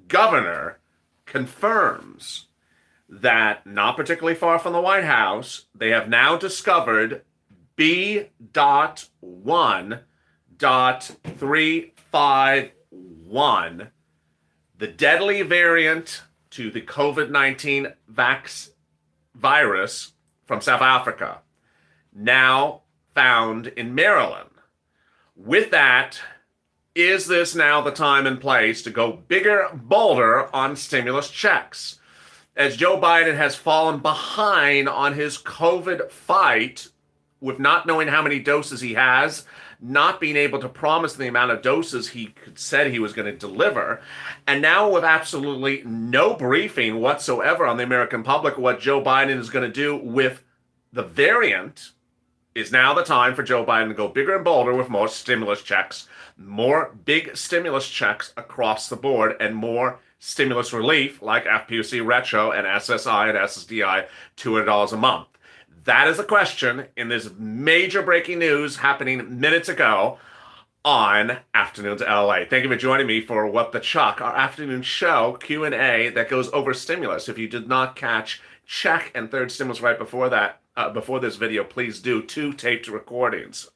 governor confirms that not particularly far from the White House, they have now discovered B.1.351, the deadly variant to the COVID-19 virus from South Africa, now found in Maryland. With that, is this now the time and place to go bigger, bolder on stimulus checks? As Joe Biden has fallen behind on his COVID fight with not knowing how many doses he has, not being able to promise the amount of doses he said he was going to deliver, and now with absolutely no briefing whatsoever on the American public what Joe Biden is going to do with the variant, is now the time for Joe Biden to go bigger and bolder with more stimulus checks, more big stimulus checks across the board, and more stimulus relief like FPUC Retro and SSI and SSDI, $200 a month. That is the question in this major breaking news happening minutes ago on Afternoons LA. Thank you for joining me for What the Chuck, our afternoon show Q&A that goes over stimulus. If you did not catch check and third stimulus right before that, before this video, please do 2 taped recordings.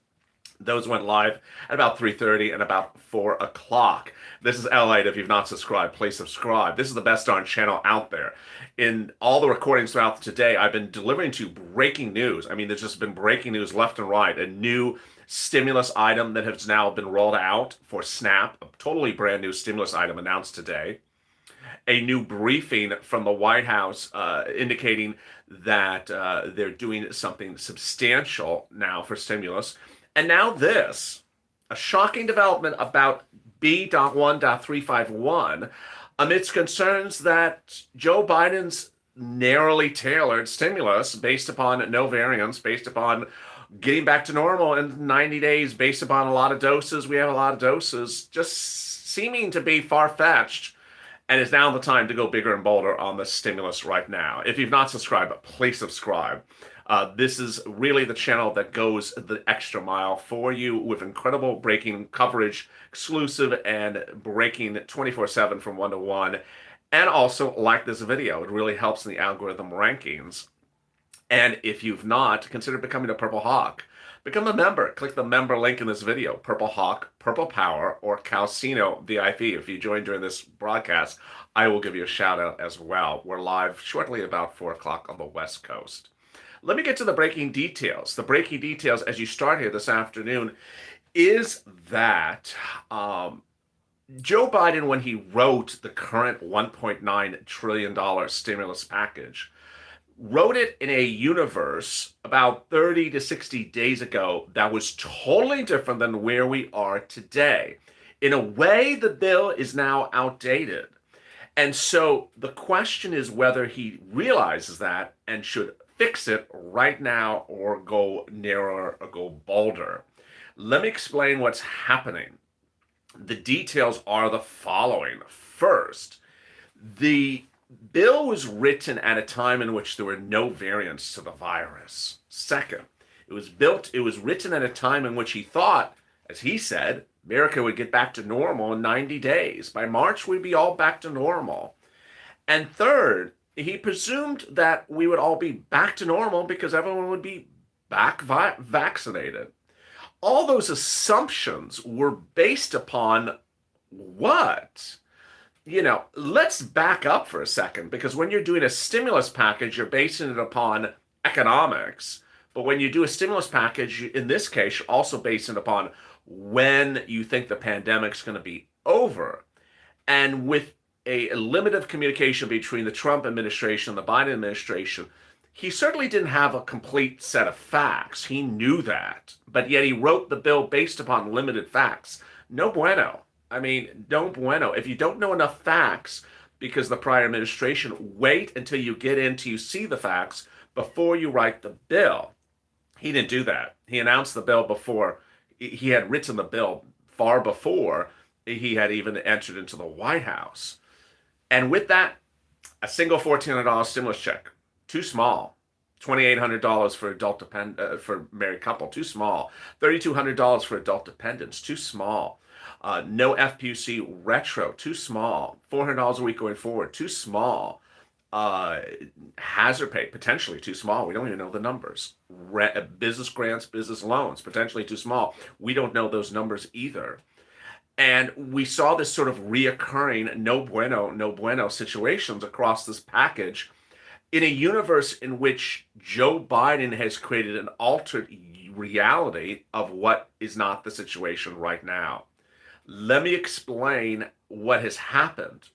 Those went live at about 3:30 and about 4 o'clock. This is LA. If you've not subscribed, please subscribe. This is the best darn channel out there. In all the recordings throughout today, I've been delivering to breaking news. I mean, there's just been breaking news left and right. A new stimulus item that has now been rolled out for SNAP, a totally brand new stimulus item announced today. A new briefing from the White House indicating that they're doing something substantial now for stimulus. And now this, a shocking development about B.1.351 amidst concerns that Joe Biden's narrowly tailored stimulus based upon no variants, based upon getting back to normal in 90 days, based upon a lot of doses, we have a lot of doses, just seeming to be far-fetched. And it's now the time to go bigger and bolder on the stimulus right now. If you've not subscribed, please subscribe. This is really the channel that goes the extra mile for you with incredible breaking coverage, exclusive and breaking 24/7 from 1 to 1. And also like this video. It really helps in the algorithm rankings. And if you've not, consider becoming a Purple Hawk. Become a member. Click the member link in this video. Purple Hawk, Purple Power, or Calcino VIP. If you join during this broadcast, I will give you a shout out as well. We're live shortly about 4 o'clock on the West Coast. Let me get to the breaking details. The breaking details as you start here this afternoon is that Joe Biden, when he wrote the current $1.9 trillion stimulus package, wrote it in a universe about 30 to 60 days ago that was totally different than where we are today. In a way, the bill is now outdated. And so the question is whether he realizes that and should fix it right now or go narrower or go bolder. Let me explain what's happening. The details are the following. First, the bill was written at a time in which there were no variants to the virus. Second, it was written at a time in which he thought, as he said, America would get back to normal in 90 days. By March, we'd be all back to normal. And third, he presumed that we would all be back to normal because everyone would be back vaccinated. All those assumptions were based upon what? Let's back up for a second, because when you're doing a stimulus package, you're basing it upon economics. But when you do a stimulus package, in this case, you're also basing it upon when you think the pandemic's going to be over. And with a limit of communication between the Trump administration and the Biden administration, he certainly didn't have a complete set of facts. He knew that. But yet he wrote the bill based upon limited facts. No bueno. I mean, no bueno. If you don't know enough facts because the prior administration, wait until you get into, you see the facts before you write the bill. He didn't do that. He announced the bill before. He had written the bill far before he had even entered into the White House. And with that, a single $1,400 stimulus check, too small. $2,800 for married couple, too small. $3,200 for adult dependents, too small. No FPUC retro, too small. $400 a week going forward, too small. Uh, Hazard pay, potentially too small. We don't even know the numbers. Business grants, business loans, potentially too small. We don't know those numbers either. And we saw this sort of reoccurring no bueno situations across this package in a universe in which Joe Biden has created an altered reality of what is not the situation right now. Let me explain what has happened.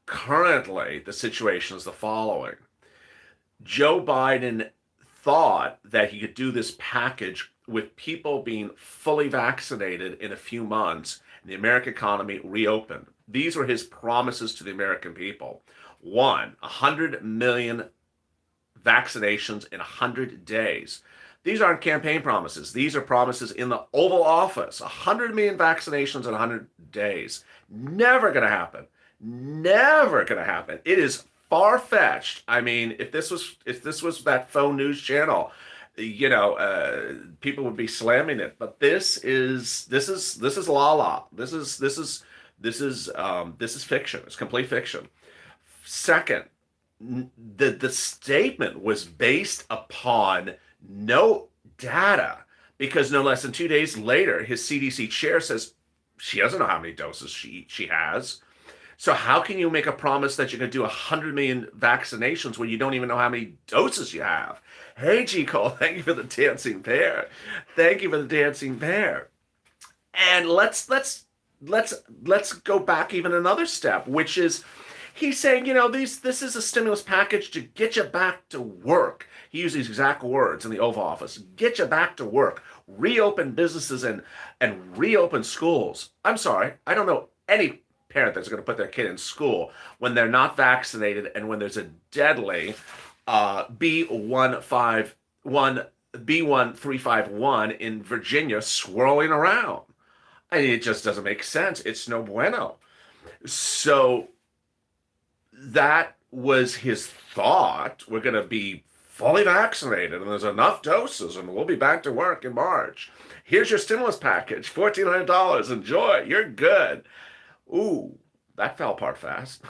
Currently, the situation is the following. Joe Biden thought that he could do this package with people being fully vaccinated in a few months and the American economy reopened. These were his promises to the American people. One, 100 million vaccinations in 100 days. These aren't campaign promises. These are promises in the Oval Office. 100 million vaccinations in 100 days. Never going to happen. Never going to happen. It is far-fetched. I mean, if this was that phone news channel, people would be slamming it. But this is la la. This is fiction. It's complete fiction. Second, the statement was based upon no data, because no less than 2 days later, his CDC chair says she doesn't know how many doses she has. So how can you make a promise that you're going to do 100 million vaccinations when you don't even know how many doses you have? Hey, G. Cole, thank you for the dancing bear. Thank you for the dancing bear. And let's go back even another step, which is he's saying, this is a stimulus package to get you back to work. He used these exact words in the Oval Office. Get you back to work. Reopen businesses and reopen schools. I'm sorry, I don't know any parent that's going to put their kid in school when they're not vaccinated and when there's a deadly B.1.351 in Virginia swirling around. I mean, it just doesn't make sense. It's no bueno. So that was his thought. We're going to be fully vaccinated and there's enough doses and we'll be back to work in March. Here's your stimulus package, $1,400. Enjoy. You're good. Ooh, that fell apart fast.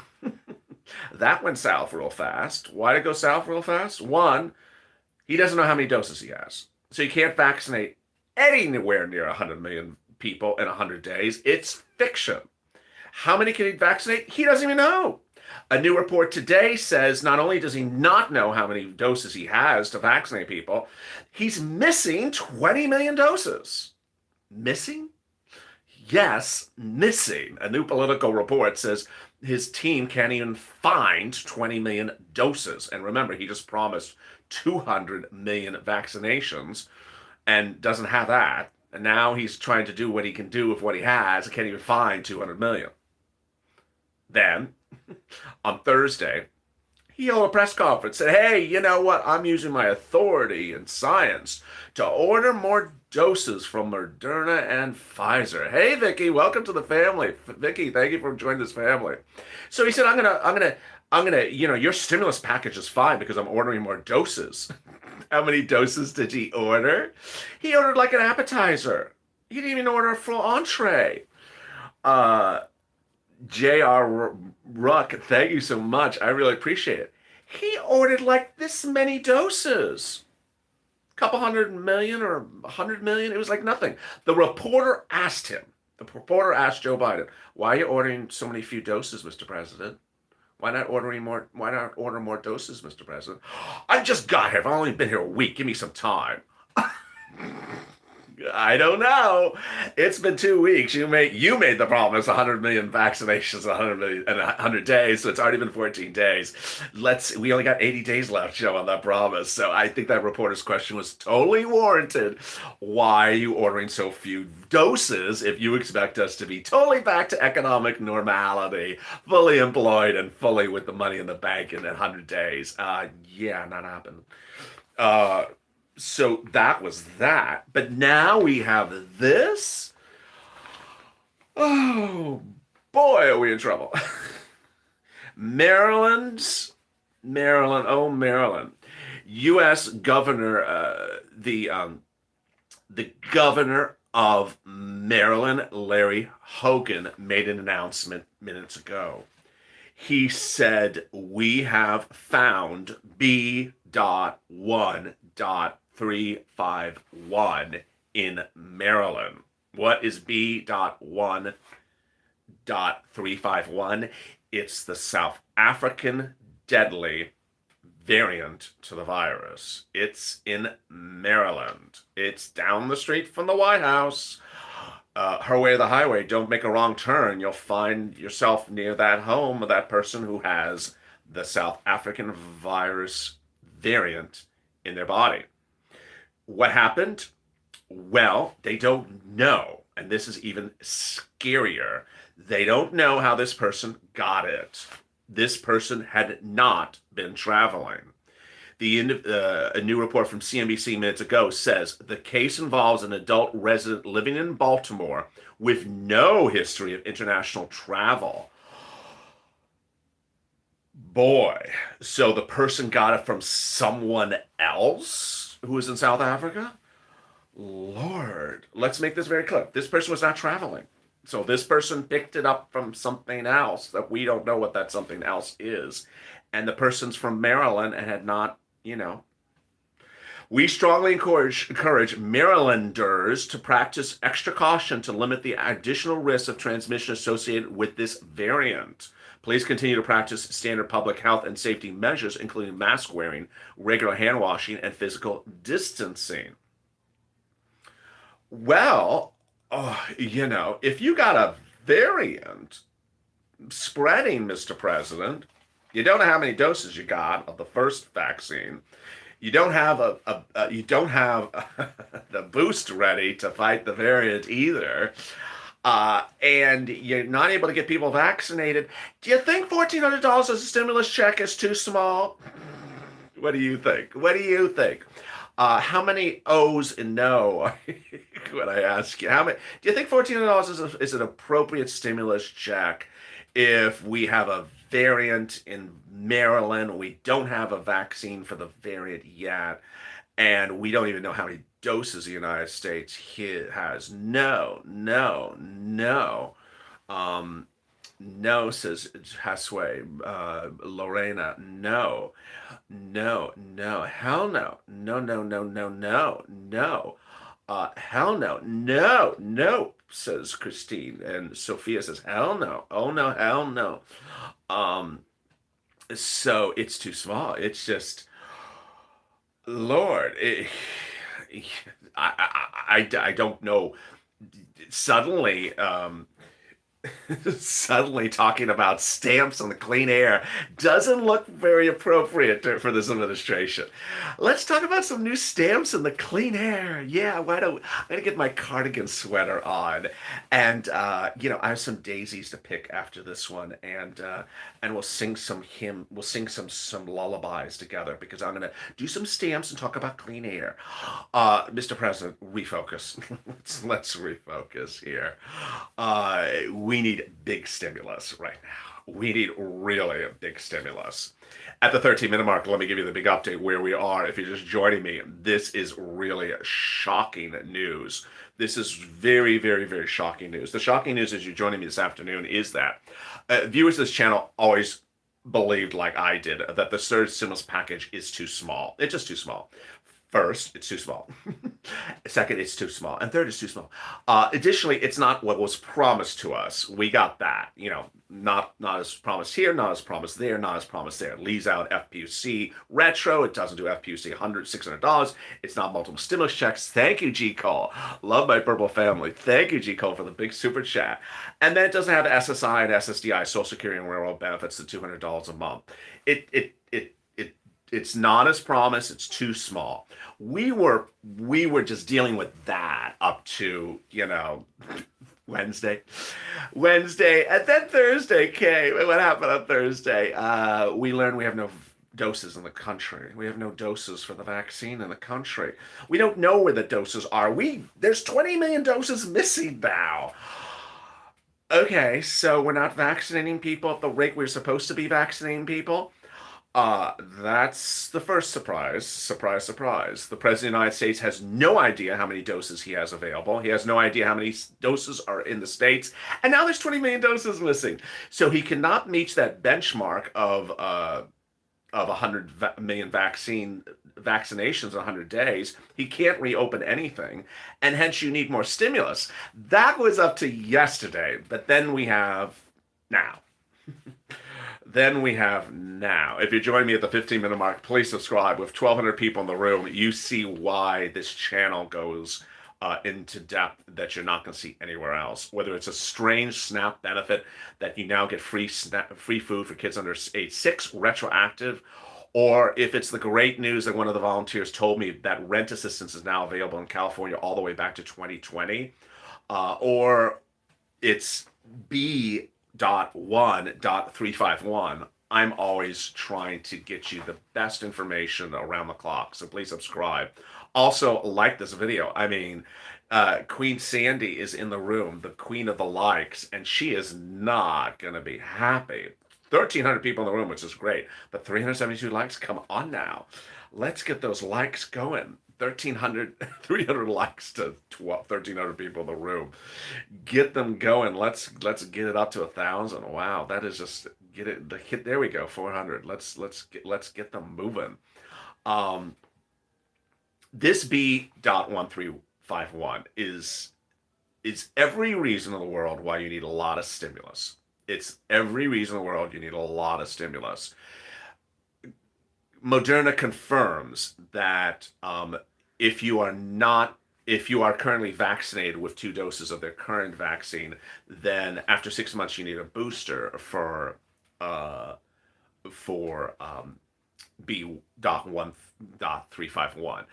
That went south real fast. Why did it go south real fast? One, he doesn't know how many doses he has. So you can't vaccinate anywhere near 100 million people in 100 days. It's fiction. How many can he vaccinate? He doesn't even know. A new report today says not only does he not know how many doses he has to vaccinate people, he's missing 20 million doses. Missing? Yes, missing. A new political report says his team can't even find 20 million doses. And remember, he just promised 200 million vaccinations and doesn't have that. And now he's trying to do what he can do with what he has. He can't even find 200 million. Then, on Thursday, he held a press conference, said, hey, you know what? I'm using my authority in science to order more doses from Moderna and Pfizer. Hey, Vicky, welcome to the family. Vicky, thank you for joining this family. So he said, I'm gonna, your stimulus package is fine because I'm ordering more doses. How many doses did he order? He ordered like an appetizer. He didn't even order a full entree. J.R. Ruck, thank you so much. I really appreciate it. He ordered like this many doses. A couple 100 million or 100 million. It was like nothing. The reporter asked Joe Biden, why are you ordering so many few doses, Mr. President? Why not order more doses, Mr. President? I just got here. I've only been here a week. Give me some time. I don't know. It's been 2 weeks. You made the promise 100 million vaccinations in 100 days, so it's already been 14 days. We only got 80 days left, Joe, on that promise. So I think that reporter's question was totally warranted. Why are you ordering so few doses if you expect us to be totally back to economic normality, fully employed and fully with the money in the bank in 100 days? Yeah, not happening. So that was that. But now we have this. Oh, boy, are we in trouble. Maryland. U.S. governor, the governor of Maryland, Larry Hogan, made an announcement minutes ago. He said, we have found B.1.351 in Maryland. What is B.1.351? It's the South African deadly variant to the virus. It's in Maryland. It's down the street from the White House. Her way or the highway, don't make a wrong turn. You'll find yourself near that home of that person who has the South African virus variant in their body. What happened? Well, they don't know. And this is even scarier. They don't know how this person got it. This person had not been traveling. A new report from CNBC minutes ago says the case involves an adult resident living in Baltimore with no history of international travel. Boy, so the person got it from someone else who was in South Africa? Lord, let's make this very clear. This person was not traveling. So this person picked it up from something else that we don't know what that something else is. And the person's from Maryland and had not, We strongly encourage Marylanders to practice extra caution to limit the additional risk of transmission associated with this variant. Please continue to practice standard public health and safety measures, including mask wearing, regular hand washing, and physical distancing. Well, if you got a variant spreading, Mr. President, you don't know how many doses you got of the first vaccine. You don't have the boost ready to fight the variant either. And you're not able to get people vaccinated. Do you think $1,400 as a stimulus check is too small? What do you think? How many O's in no? When I ask you, do you think $1,400 is an appropriate stimulus check if we have a variant in Maryland? We don't have a vaccine for the variant yet, and we don't even know how many doses the United States has. No, says Hasway, Lorena. No, hell no, no. Hell no, says Christine, and Sophia says, hell no, oh no, hell no. So it's too small. It's just, Lord, I don't know. Suddenly, talking about stamps on the clean air doesn't look very appropriate for this administration. Let's talk about some new stamps in the clean air. Yeah, I'm gonna get my cardigan sweater on, and I have some daisies to pick after this one, and we'll sing some lullabies together, because I'm gonna do some stamps and talk about clean air. Mr. President, refocus. let's refocus here. We need big stimulus right now. We need really a big stimulus. At the 13-minute mark, let me give you the big update where we are. If you're just joining me, this is really shocking news. This is very, very, very shocking news. The shocking news as you're joining me this afternoon is that viewers of this channel always believed, like I did, that the third stimulus package is too small. It's just too small. First, it's too small. Second, it's too small. And third, it's too small. Additionally, it's not what was promised to us. We got that. Not as promised here, not as promised there, not as promised there. It leaves out FPUC retro. It doesn't do FPUC $600. It's not multiple stimulus checks. Thank you, G. Cole. Love my purple family. Thank you, G. Cole, for the big super chat. And then it doesn't have SSI and SSDI, Social Security and Railroad benefits, the $200 a month. It's not as promised. It's too small. We were just dealing with that up to Wednesday, and then Thursday came. And what happened on Thursday? We learned we have no doses in the country. We have no doses for the vaccine in the country. We don't know where the doses are. There's 20 million doses missing now. Okay, so we're not vaccinating people at the rate we're supposed to be vaccinating people. That's the first surprise. Surprise, surprise. The President of the United States has no idea how many doses he has available. He has no idea how many doses are in the States. And now there's 20 million doses missing. So he cannot meet that benchmark of 100 million vaccinations in 100 days. He can't reopen anything. And hence you need more stimulus. That was up to yesterday. But then we have now. Then we have now. If you join me at the 15-minute mark, please subscribe. With 1,200 people in the room, you see why this channel goes into depth that you're not going to see anywhere else. Whether it's a strange SNAP benefit that you now get free food for kids under age 6, retroactive, or if it's the great news that one of the volunteers told me that rent assistance is now available in California all the way back to 2020, or it's B.1.351. I'm always trying to get you the best information around the clock, so please subscribe. Also, like this video. I mean, Queen Sandy is in the room, the queen of the likes, and she is not going to be happy. 1,300 people in the room, which is great, but 372 likes? Come on now. Let's get those likes going. 300 likes to 1,300 people in the room. Get them going. Let's get it up to 1,000. Wow, that is just get it. There we go. 400. Let's get them moving. This B.1.351 is every reason in the world why you need a lot of stimulus. It's every reason in the world you need a lot of stimulus. Moderna confirms that if you are currently vaccinated with 2 doses of their current vaccine, then after 6 months you need a booster for B.1.351.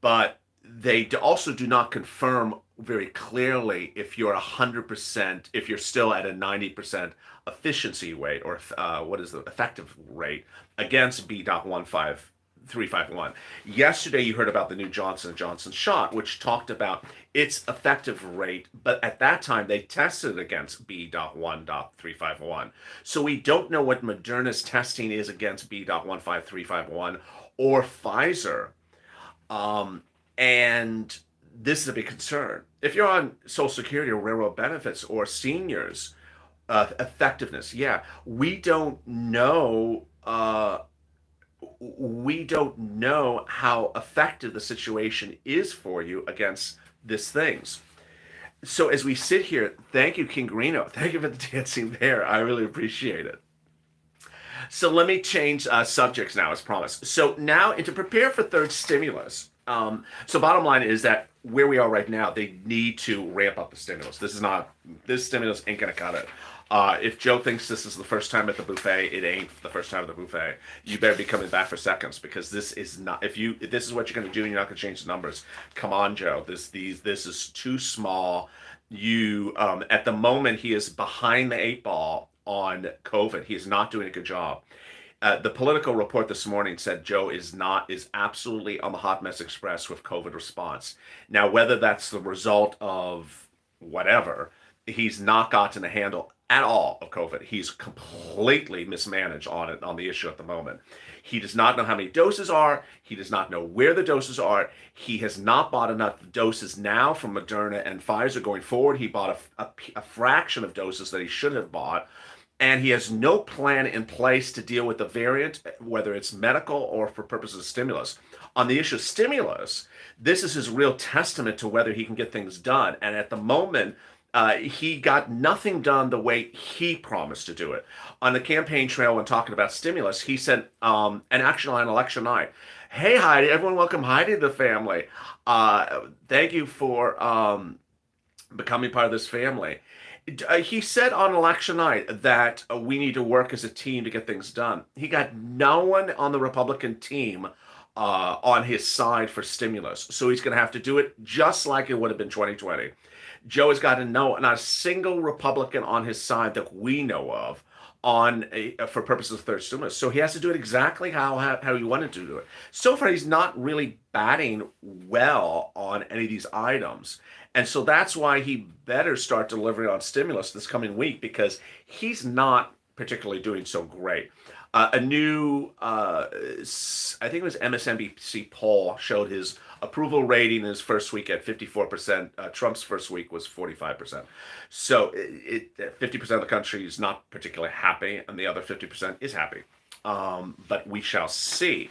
But they also do not confirm very clearly if you're 100%, if you're still at a 90% efficiency rate, or what is the effective rate against B.1.351. Yesterday, you heard about the new Johnson & Johnson shot, which talked about its effective rate, but at that time, they tested against B.1.351. So we don't know what Moderna's testing is against B.1.351 or Pfizer. And this is a big concern. If you're on Social Security or railroad benefits or seniors, effectiveness, yeah, we don't know how effective the situation is for you against these things. So as we sit here, thank you, King Reno. Thank you for the dancing bear. I really appreciate it. So let me change subjects now, as promised. So now, and to prepare for third stimulus. So bottom line is that where we are right now, they need to ramp up the stimulus. This stimulus ain't gonna cut it. If Joe thinks this is the first time at the buffet, it ain't the first time at the buffet. You better be coming back for seconds, because this is not. If this is what you're gonna do, and you're not gonna change the numbers. Come on, Joe. This is too small. You at the moment, he is behind the 8 ball on COVID. He is not doing a good job. The Political report this morning said Joe is absolutely on the hot mess express with COVID response. Now, whether that's the result of whatever, he's not gotten a handle at all of COVID. He's completely mismanaged on the issue at the moment. He does not know how many doses are. He does not know where the doses are. He has not bought enough doses now from Moderna and Pfizer going forward. He bought a fraction of doses that he should have bought. And he has no plan in place to deal with the variant, whether it's medical or for purposes of stimulus. On the issue of stimulus, this is his real testament to whether he can get things done. And at the moment, he got nothing done the way he promised to do it. On the campaign trail, when talking about stimulus, he said, an action on election night. Hey, Heidi, everyone welcome Heidi to the family. Thank you for becoming part of this family. He said on election night that we need to work as a team to get things done. He got no one on the Republican team on his side for stimulus. So he's going to have to do it just like it would have been 2020. Joe has got to know not a single Republican on his side that we know of for purposes of third stimulus. So he has to do it exactly how he wanted to do it. So far, he's not really batting well on any of these items. And so that's why he better start delivering on stimulus this coming week, because he's not particularly doing so great. A new, I think it was MSNBC poll showed his approval rating in his first week at 54%. Trump's first week was 45%. So 50% of the country is not particularly happy, and the other 50% is happy. But we shall see.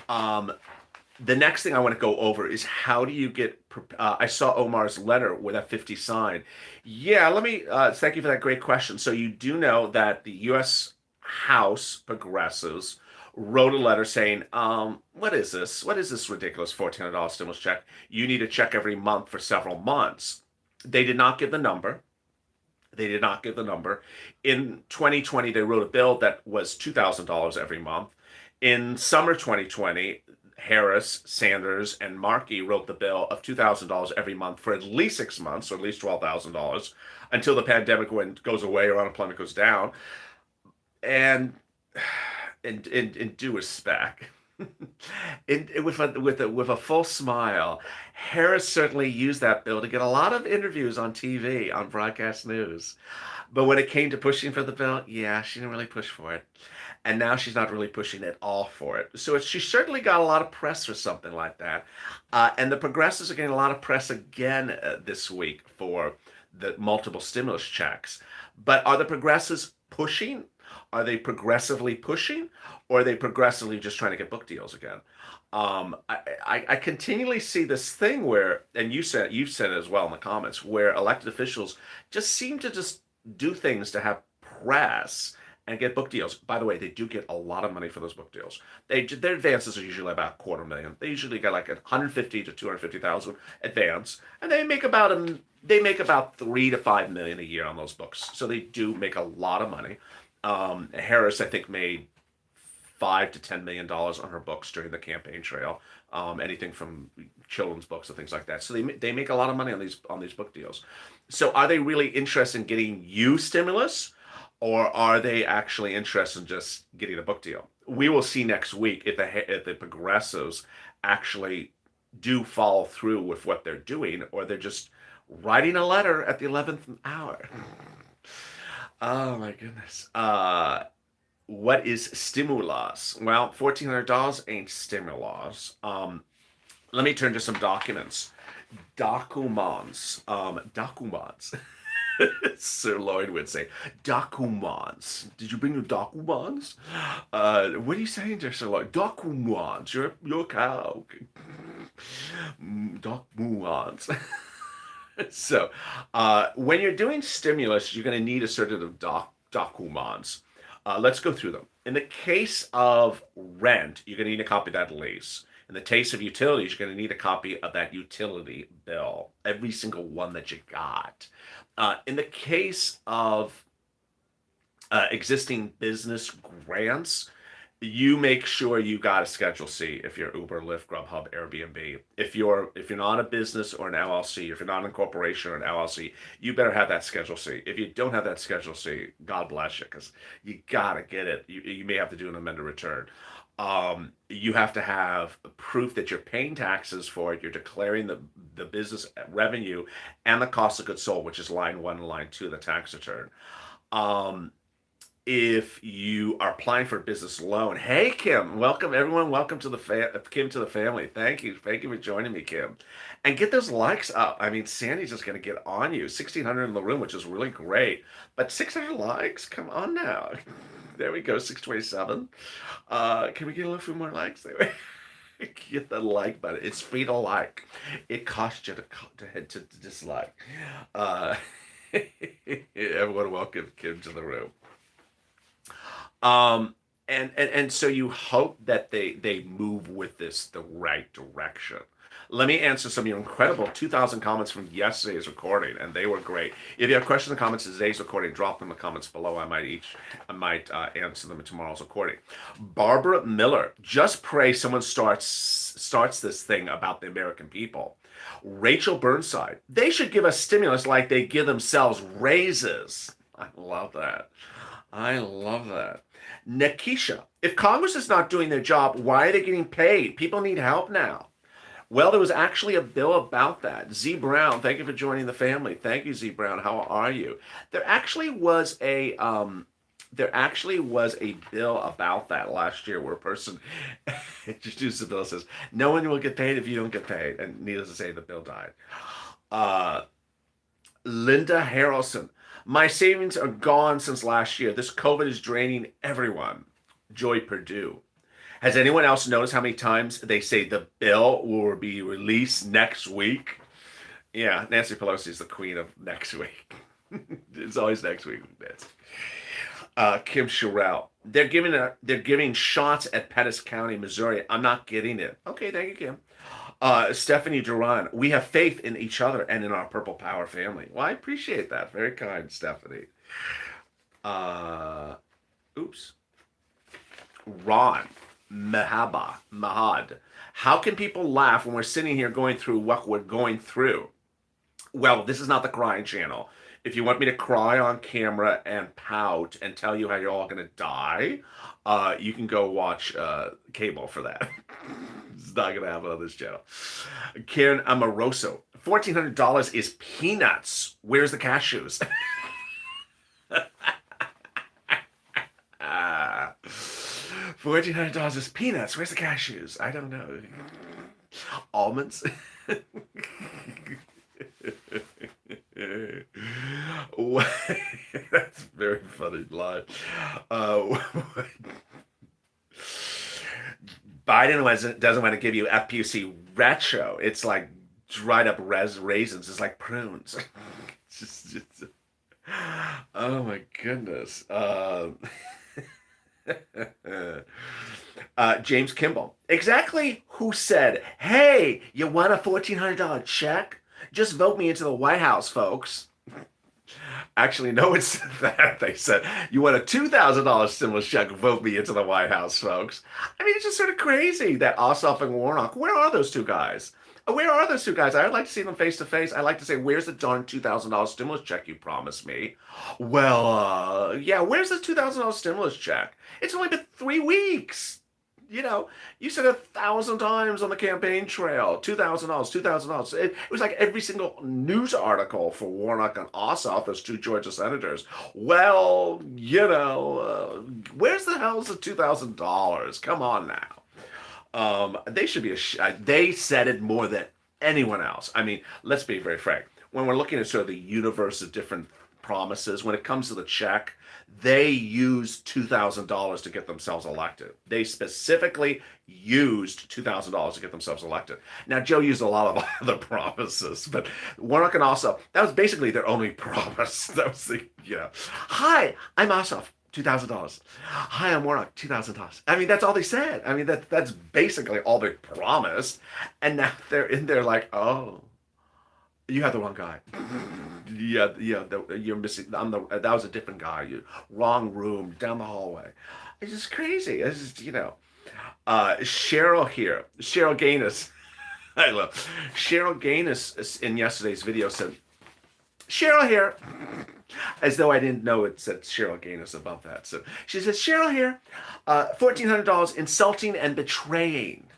The next thing I want to go over is how do you get. I saw Omar's letter with that 50 sign. Yeah, let me thank you for that great question. So you do know that the U.S. House progressives wrote a letter saying, what is this? What is this ridiculous $1,400 stimulus check? You need a check every month for several months. They did not give the number. They did not give the number. In 2020, they wrote a bill that was $2,000 every month. In summer 2020, Harris, Sanders, and Markey wrote the bill of $2,000 every month for at least 6 months, or at least $12,000, until the pandemic goes away or unemployment goes down. And in due respect, with a full smile, Harris certainly used that bill to get a lot of interviews on TV, on broadcast news. But when it came to pushing for the bill, yeah, she didn't really push for it. And now she's not really pushing at all for it. So she certainly got a lot of press for something like that. And the progressives are getting a lot of press again this week for the multiple stimulus checks. But are the progressives pushing? Are they progressively pushing? Or are they progressively just trying to get book deals again? I continually see this thing where, and you've said it as well in the comments, where elected officials just seem to just do things to have press and get book deals. By the way, they do get a lot of money for those book deals. Their advances are usually about $250,000. They usually get like $150,000 to $250,000 advance, and they make about $3 to $5 million a year on those books. So they do make a lot of money. Harris, I think, made $5 to $10 million on her books during the campaign trail. Anything from children's books and things like that. So they make a lot of money on these book deals. So are they really interested in getting you stimulus? Or are they actually interested in just getting a book deal? We will see next week if the progressives actually do follow through with what they're doing, or they're just writing a letter at the 11th hour. Oh my goodness. What is stimulus? Well, $1,400 ain't stimulus. Let me turn to some documents. Documents. Sir Lloyd would say, documents. Did you bring your documents? What are you saying there, Sir Lloyd? Documents. You're a cow. Documents. So, when you're doing stimulus, you're going to need a certain of documents. Let's go through them. In the case of rent, you're going to need a copy of that lease. In the case of utilities, you're going to need a copy of that utility bill, every single one that you got. In the case of existing business grants, you make sure you got a Schedule C if you're Uber, Lyft, Grubhub, Airbnb. If you're not a business or an LLC, if you're not a corporation or an LLC, you better have that Schedule C. If you don't have that Schedule C, God bless you, because you gotta get it. You may have to do an amended return. You have to have proof that you're paying taxes for it. You're declaring the business revenue and the cost of goods sold, which is line 1 and line 2 of the tax return. If you are applying for a business loan, hey Kim, welcome everyone. Welcome to Kim to the family. Thank you for joining me, Kim. And get those likes up. I mean, Sandy's just gonna get on you. 1,600 in the room, which is really great. But 600 likes, come on now. There we go, 627. Can we get a little few more likes there? Get the like button. It's free to like. It costs you to head to dislike. Everyone, welcome Kim to the room. And so you hope that they move with this the right direction. Let me answer some of your incredible 2,000 comments from yesterday's recording, and they were great. If you have questions or comments in today's recording, drop them in the comments below. I might answer them in tomorrow's recording. Barbara Miller, just pray someone starts this thing about the American people. Rachel Burnside, they should give us stimulus like they give themselves raises. I love that. Nikisha, if Congress is not doing their job, why are they getting paid? People need help now. Well, there was actually a bill about that. Z Brown, thank you for joining the family. Thank you, Z Brown. How are you? There actually was a There actually was a bill about that last year where a person introduced a bill that says, no one will get paid if you don't get paid. And needless to say, the bill died. Uh, Linda Harrelson. My savings are gone since last year. This COVID is draining everyone. Joy Purdue. Has anyone else noticed how many times they say the bill will be released next week? Yeah, Nancy Pelosi is the queen of next week. It's always next week. Kim Sherrill. They're giving shots at Pettis County, Missouri. I'm not getting it. Okay, thank you, Kim. Stephanie Duran. We have faith in each other and in our Purple Power family. Well, I appreciate that. Very kind, Stephanie. Uh, oops. Ron Mahad. How can people laugh when we're sitting here going through what we're going through? Well, this is not the crying channel. If you want me to cry on camera and pout and tell you how you're all going to die, you can go watch cable for that. It's not going to happen on this channel. Karen Amoroso. $1,400 is peanuts. Where's the cashews? $1,400 is peanuts. Where's the cashews? I don't know. Almonds? That's a very funny line. Biden doesn't want to give you FPC retro. It's like dried up raisins. It's like prunes. Oh my goodness. James Kimball. Exactly who said, hey, you want a $1,400 check? Just vote me into the White House, folks. Actually, no, it's that. They said, you want a $2,000 stimulus check, vote me into the White House, folks. I mean, it's just sort of crazy that Ossoff and Warnock, where are those two guys? Where are those two guys? I'd like to see them face to face. I'd like to say, where's the darn $2,000 stimulus check you promised me? Well, yeah, where's the $2,000 stimulus check? It's only been 3 weeks. You know, you said 1,000 times on the campaign trail, $2,000, $2,000. It was like every single news article for Warnock and Ossoff, those two Georgia senators. Well, where's the hell's the $2,000? Come on now. They should be they said it more than anyone else. I mean, let's be very frank. When we're looking at sort of the universe of different promises, when it comes to the check, they used $2,000 to get themselves elected. They specifically used $2,000 to get themselves elected. Now, Joe used a lot of other promises, but Warnock and Ossoff, that was basically their only promise. That was hi, I'm Ossoff, $2,000. Hi, I'm Warnock, $2,000. I mean, that's all they said. I mean, that's basically all they promised. And now they're in there like, oh, you have the wrong guy. Yeah, you're missing. That was a different guy. Wrong room down the hallway. It's just crazy. It's just, Cheryl here. Cheryl Gaines. I love Cheryl Gaines in yesterday's video said, Cheryl here. As though I didn't know it said Cheryl Gaines above that. So she says, Cheryl here. $1,400 insulting and betraying.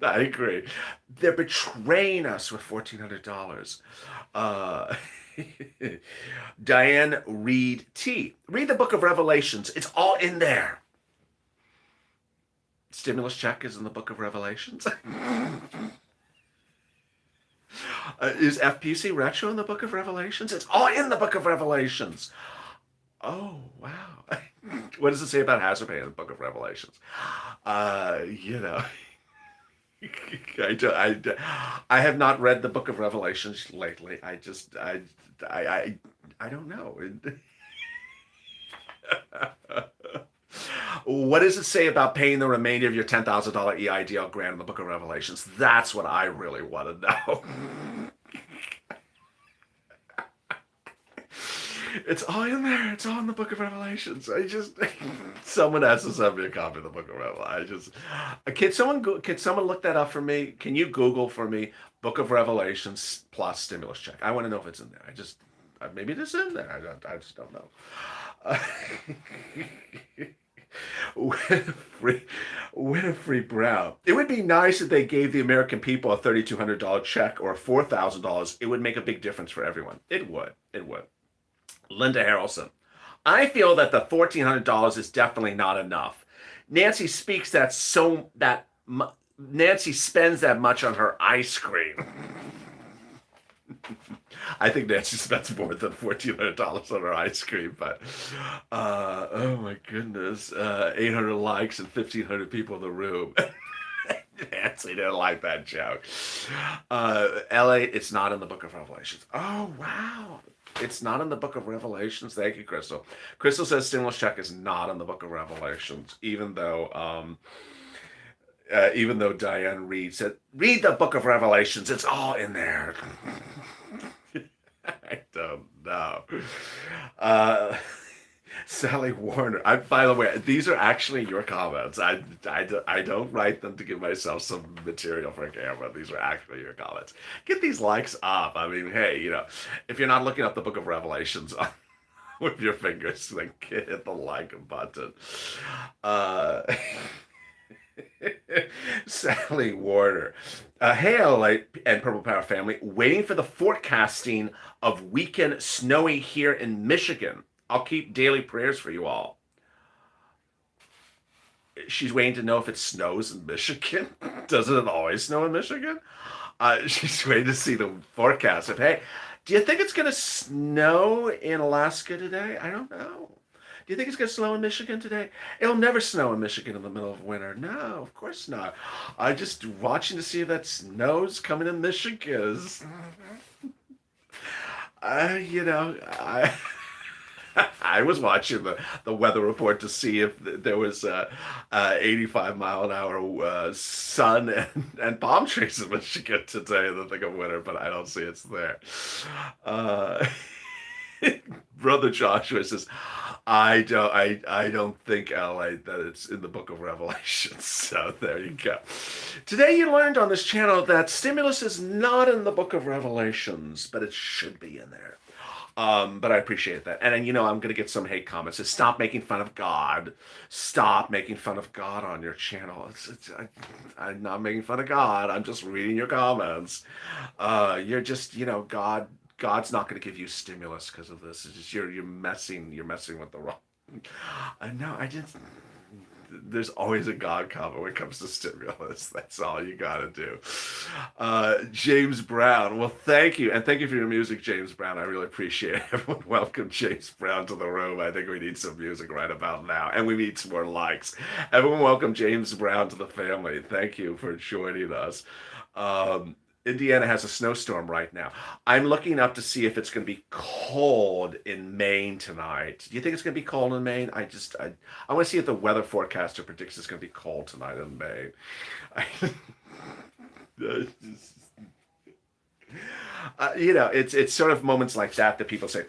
I agree. They're betraying us with $1,400. Diane Reed T. Read the book of Revelations. It's all in there. Stimulus check is in the book of Revelations. Is FPC retro in the book of Revelations? It's all in the book of Revelations. Oh, wow. What does it say about hazard pay in the book of Revelations? I have not read the book of Revelations lately. I don't know. What does it say about paying the remainder of your $10,000 EIDL grant in the book of Revelations? That's what I really want to know. It's all in there. It's all in the book of Revelations. Someone has to send me a copy of the book of Revelations. Can someone look that up for me? Can you Google for me book of Revelations plus stimulus check? I want to know if it's in there. Maybe it is in there. I just don't know. Winifred Brown. It would be nice if they gave the American people a $3,200 check or $4,000. It would make a big difference for everyone. It would. Linda Harrelson. I feel that the $1,400 is definitely not enough. Nancy speaks that so that Nancy spends that much on her ice cream. I think Nancy spends more than $1,400 on her ice cream, but oh my goodness, 800 likes and 1,500 people in the room. Nancy didn't like that joke. LA, it's not in the Book of Revelations. Oh wow. It's not in the Book of Revelations. Thank you, Crystal. Crystal says stimulus check is not in the Book of Revelations, even though Diane Reed said, read the Book of Revelations. It's all in there. I don't know. Sally Warner. By the way, these are actually your comments. I don't write them to give myself some material for camera. These are actually your comments. Get these likes up. I mean, hey, if you're not looking up the Book of Revelations with your fingers, then hit the like button. Sally Warner. Hey, LA and Purple Power family. Waiting for the forecasting of weekend snowy here in Michigan. I'll keep daily prayers for you all. She's waiting to know if it snows in Michigan. Doesn't it always snow in Michigan? She's waiting to see the forecast. Hey, do you think it's going to snow in Alaska today? I don't know. Do you think it's going to snow in Michigan today? It'll never snow in Michigan in the middle of winter. No, of course not. I'm just watching to see if that snow's coming in Michigan. I was watching the weather report to see if there was 85 mile an hour sun and palm trees in Michigan today in the thick of winter, but I don't see it's there. Brother Joshua says, I don't think, LA, that it's in the Book of Revelation. So there you go. Today you learned on this channel that stimulus is not in the Book of Revelations, but it should be in there. But I appreciate that. And then, I'm going to get some hate comments. So stop making fun of God. Stop making fun of God on your channel. I'm not making fun of God. I'm just reading your comments. You're just, God's not going to give you stimulus because of this. It's just you're messing with the wrong. There's always a God comment when it comes to stimulus. That's all you got to do. James Brown. Well, thank you. And thank you for your music, James Brown. I really appreciate it. Everyone welcome James Brown to the room. I think we need some music right about now. And we need some more likes. Everyone welcome James Brown to the family. Thank you for joining us. Indiana has a snowstorm right now. I'm looking up to see if it's going to be cold in Maine tonight. Do you think it's going to be cold in Maine? I want to see if the weather forecaster predicts it's going to be cold tonight in Maine. It's sort of moments like that people say,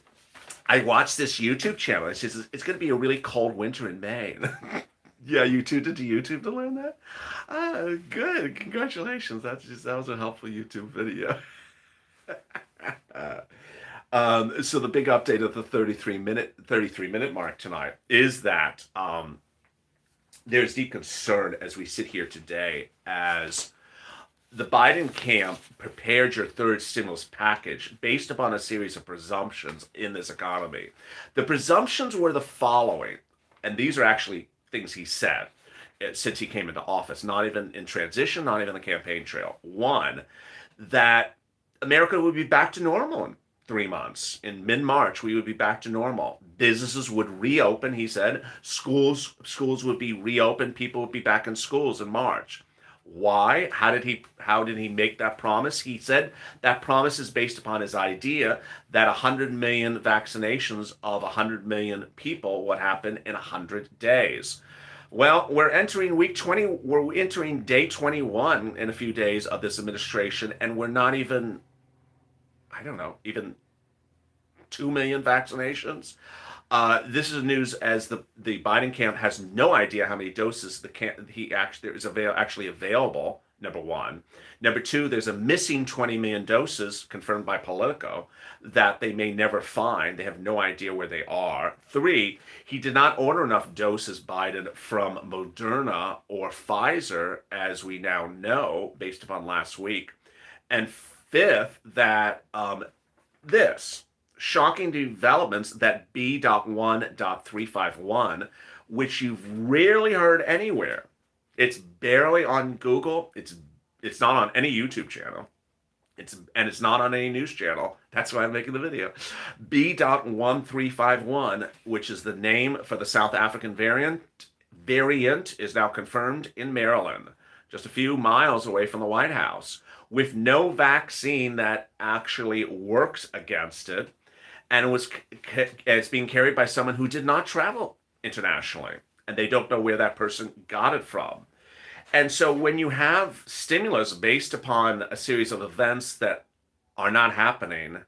I watched this YouTube channel. It says it's going to be a really cold winter in Maine. Yeah, you tuned into YouTube to learn that? Good. Congratulations. That was a helpful YouTube video. So the big update of the 33 minute mark tonight is that there's deep concern as we sit here today as the Biden camp prepared your third stimulus package based upon a series of presumptions in this economy. The presumptions were the following, and these are actually things he said since he came into office, not even in transition, not even the campaign trail. One, that America would be back to normal in 3 months. In mid-March, we would be back to normal. Businesses would reopen, he said. Schools would be reopened. People would be back in schools in March. Why? How did he make that promise? He said that promise is based upon his idea that 100 million vaccinations of 100 million people would happen in 100 days. Well, we're entering week 20. We're entering day 21 in a few days of this administration, and we're not even, even 2 million vaccinations. This is news as the Biden camp has no idea how many doses actually available, number one. Number two, there's a missing 20 million doses confirmed by Politico that they may never find. They have no idea where they are. Three, he did not order enough doses, Biden, from Moderna or Pfizer, as we now know, based upon last week. And fifth, that this shocking developments that B.1.351, which you've rarely heard anywhere. It's barely on Google. It's not on any YouTube channel. It's not on any news channel. That's why I'm making the video. B.1.351, which is the name for the South African variant, is now confirmed in Maryland, just a few miles away from the White House, with no vaccine that actually works against it, and it's being carried by someone who did not travel internationally, and they don't know where that person got it from. And so when you have stimulus based upon a series of events that are not happening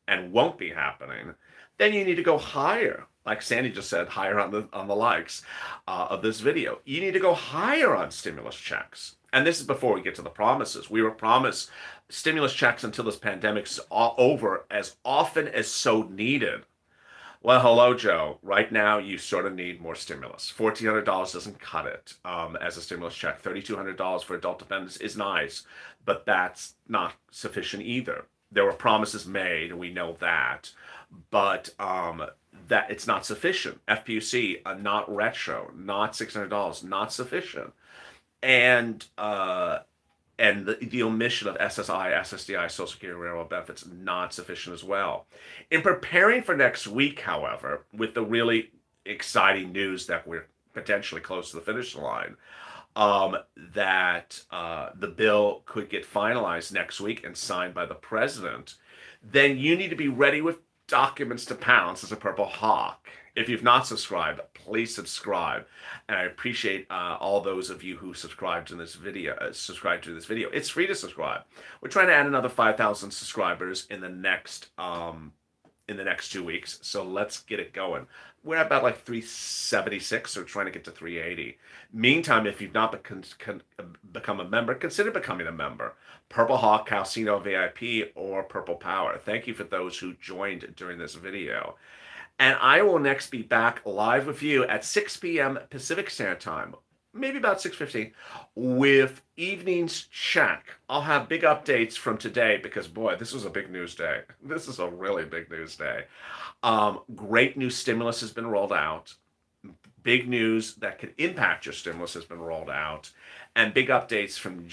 and won't be happening, then you need to go higher. Like Sandy just said, higher on the likes of this video. You need to go higher on stimulus checks. And this is before we get to the promises. We were promised stimulus checks until this pandemic is over, as often as so needed. Well, hello, Joe. Right now, you sort of need more stimulus. $1,400 doesn't cut it as a stimulus check. $3,200 for adult dependents is nice, but that's not sufficient either. There were promises made, and we know that, but that it's not sufficient. FPUC, not retro, not $600, not sufficient, and the omission of SSI, SSDI, Social Security, Railroad benefits, not sufficient as well. In preparing for next week, however, with the really exciting news that we're potentially close to the finish line, that the bill could get finalized next week and signed by the president, then you need to be ready with documents to pounce as a Purple Hawk. If you've not subscribed, please subscribe. And I appreciate all those of you who subscribed to this video. It's free to subscribe. We're trying to add another 5,000 subscribers in the next 2 weeks. So let's get it going. We're at about like 376, so we're trying to get to 380. Meantime, if you've not become a member, consider becoming a member. Purple Hawk, Calcino VIP, or Purple Power. Thank you for those who joined during this video. And I will next be back live with you at 6 p.m. Pacific Standard Time, maybe about 6:15, with Evening's Check. I'll have big updates from today because, boy, this was a big news day. This is a really big news day. Great new stimulus has been rolled out. Big news that could impact your stimulus has been rolled out. And big updates from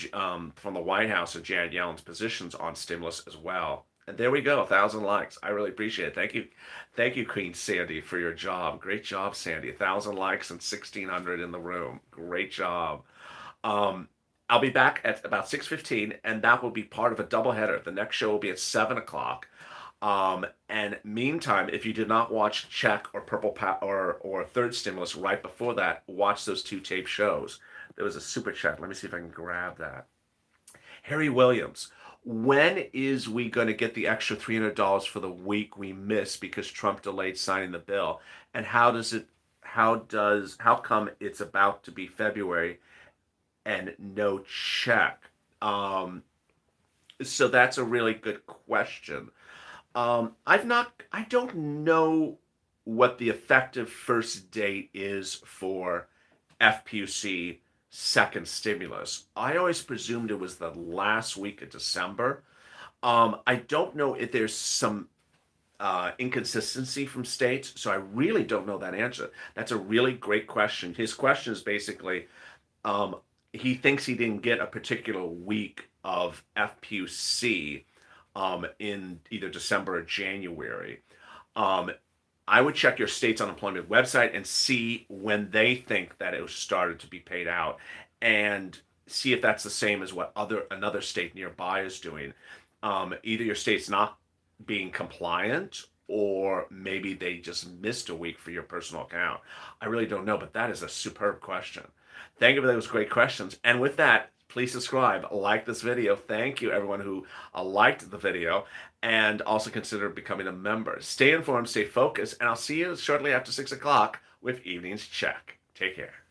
the White House and Janet Yellen's positions on stimulus as well. And there we go, 1,000 likes. I really appreciate it. Thank you, Queen Sandy, for your job. Great job, Sandy. 1,000 likes and 1,600 in the room. Great job. I'll be back at about 6:15, and that will be part of a doubleheader. The next show will be at 7 o'clock. And meantime, if you did not watch Check or Purple or Third Stimulus right before that, watch those two tape shows. There was a super chat. Let me see if I can grab that. Harry Williams. When is we going to get the extra $300 for the week we missed because Trump delayed signing the bill? And how come it's about to be February and no check? So that's a really good question. I don't know what the effective first date is for FPUC second stimulus. I always presumed it was the last week of December. I don't know if there's some inconsistency from states, so I really don't know that answer. That's a really great question. His question is basically, he thinks he didn't get a particular week of FPUC in either December or January. I would check your state's unemployment website and see when they think that it started to be paid out, and see if that's the same as what another state nearby is doing. Either your state's not being compliant, or maybe they just missed a week for your personal account. I really don't know, but that is a superb question. Thank you for those great questions. And with that, please subscribe, like this video. Thank you, everyone who liked the video, and also consider becoming a member. Stay informed, stay focused, and I'll see you shortly after 6 o'clock with Evening's Check. Take care.